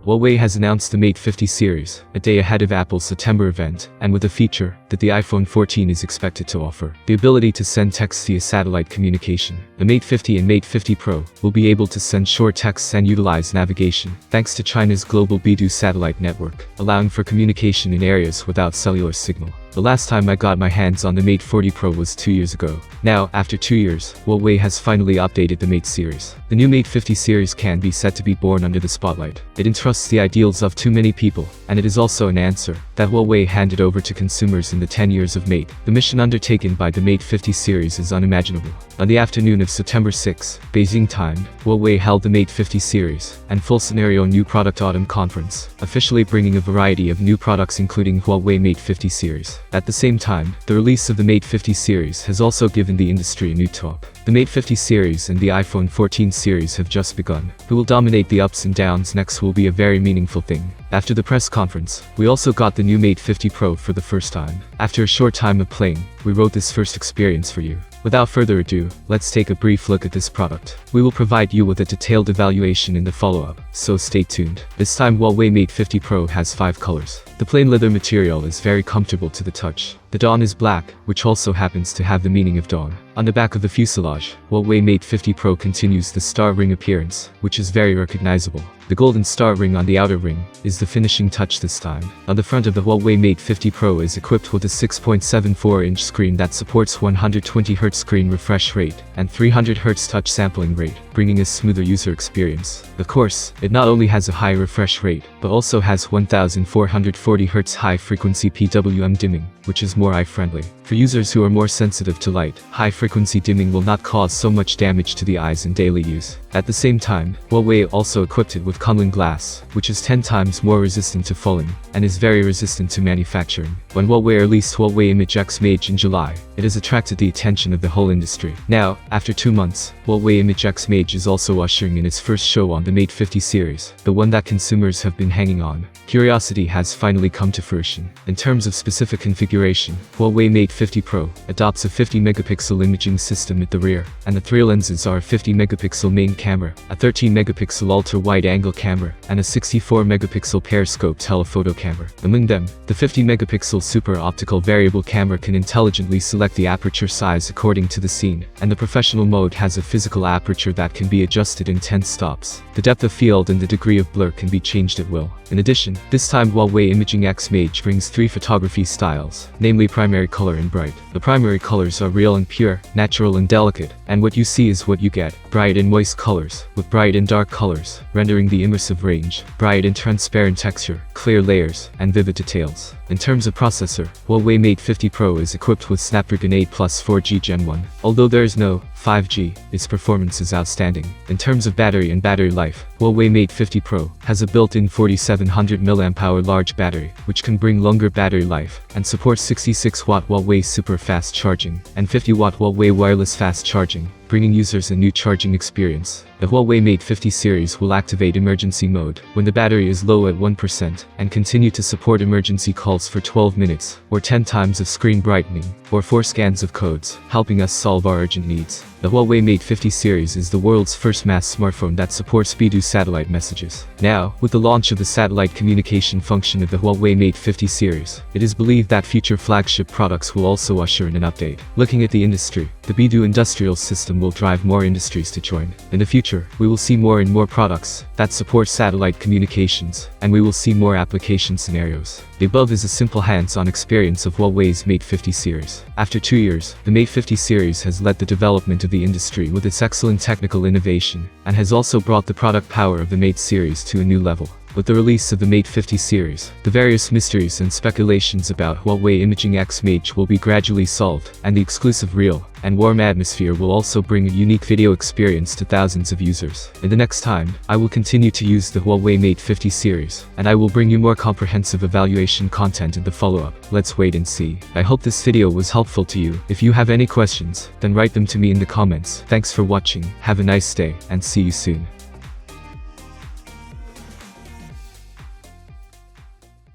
Huawei has announced the Mate 50 series, a day ahead of Apple's September event, and with a feature that the iPhone 14 is expected to offer: the ability to send text via satellite communication. The Mate 50 and Mate 50 Pro will be able to send short texts and utilize navigation, thanks to China's global Beidou satellite network, allowing for communication in areas without cellular signal. The last time I got my hands on the Mate 40 Pro was 2 years ago. Now, after 2 years, Huawei has finally updated the Mate series. The new Mate 50 series can be said to be born under the spotlight. It entrusts the ideals of too many people, and it is also an answer that Huawei handed over to consumers in the 10 years of Mate. The mission undertaken by the Mate 50 series is unimaginable. On the afternoon of September 6, Beijing time, Huawei held the Mate 50 series and full scenario new product autumn conference, officially bringing a variety of new products including Huawei Mate 50 series. At the same time, the release of the Mate 50 series has also given the industry a new top. The Mate 50 series and the iPhone 14 series have just begun. Who will dominate the ups and downs next will be a very meaningful thing. After the press conference, we also got the new Mate 50 Pro for the first time. After a short time of playing, we wrote this first experience for you. Without further ado, let's take a brief look at this product. We will provide you with a detailed evaluation in the follow-up, so stay tuned. This time Huawei Mate 50 Pro has 5 colors. The plain leather material is very comfortable to the touch. The dawn is black, which also happens to have the meaning of dawn. On the back of the fuselage, Huawei Mate 50 Pro continues the star ring appearance, which is very recognizable. The golden star ring on the outer ring is the finishing touch this time. On the front of the Huawei Mate 50 Pro is equipped with a 6.74-inch screen that supports 120Hz screen refresh rate and 300Hz touch sampling rate, bringing a smoother user experience. Of course, it not only has a high refresh rate, but also has 1440Hz high-frequency PWM dimming, which is more eye-friendly. For users who are more sensitive to light, high-frequency dimming will not cause so much damage to the eyes in daily use. At the same time, Huawei also equipped it with Kunlun glass, which is 10 times more resistant to falling, and is very resistant to manufacturing. When Huawei released Huawei Image X Mage in July, it has attracted the attention of the whole industry. Now, after 2 months, Huawei Image X Mage is also ushering in its first show on the Mate 50 series, the one that consumers have been hanging on. Curiosity has finally come to fruition. In terms of specific configuration, Huawei Mate 50 Pro adopts a 50-megapixel imaging system at the rear, and the 3 lenses are a 50-megapixel main camera, a 13-megapixel ultra-wide-angle camera, and a 64-megapixel periscope telephoto camera. Among them, the 50-megapixel super optical variable camera can intelligently select the aperture size according to the scene, and the professional mode has a physical aperture that can be adjusted in 10 stops. The depth of field and the degree of blur can be changed at will. In addition, this time Huawei Imaging X Mage brings 3 photography styles, namely primary color and bright. The primary colors are real and pure, natural and delicate, and what you see is what you get. Bright and moist colors, with bright and dark colors, rendering the immersive range, bright and transparent texture, clear layers, and vivid details. In terms of processor, Huawei Mate 50 Pro is equipped with Snapdragon 8 Plus 4G Gen 1. Although there is no 5G, its performance is outstanding. In terms of battery and battery life, Huawei Mate 50 Pro has a built-in 4700 mAh large battery, which can bring longer battery life, and supports 66-watt Huawei super fast charging, and 50-watt Huawei wireless fast charging, bringing users a new charging experience. The Huawei Mate 50 series will activate emergency mode when the battery is low at 1% and continue to support emergency calls for 12 minutes, or 10 times of screen brightening, or 4 scans of codes, helping us solve our urgent needs. The Huawei Mate 50 series is the world's first mass smartphone that supports Beidou satellite messages. Now, with the launch of the satellite communication function of the Huawei Mate 50 series, it is believed that future flagship products will also usher in an update. Looking at the industry, the Beidou industrial system will drive more industries to join. In the future, we will see more and more products that support satellite communications, and we will see more application scenarios. The above is a simple hands-on experience of Huawei's Mate 50 series. After 2 years, the Mate 50 series has led the development of the industry with its excellent technical innovation, and has also brought the product power of the Mate series to a new level. With the release of the Mate 50 series, the various mysteries and speculations about Huawei Imaging X Mage will be gradually solved, and the exclusive real and warm atmosphere will also bring a unique video experience to thousands of users. In the next time, I will continue to use the Huawei Mate 50 series, and I will bring you more comprehensive evaluation content in the follow-up. Let's wait and see. I hope this video was helpful to you. If you have any questions, then write them to me in the comments. Thanks for watching, have a nice day, and see you soon.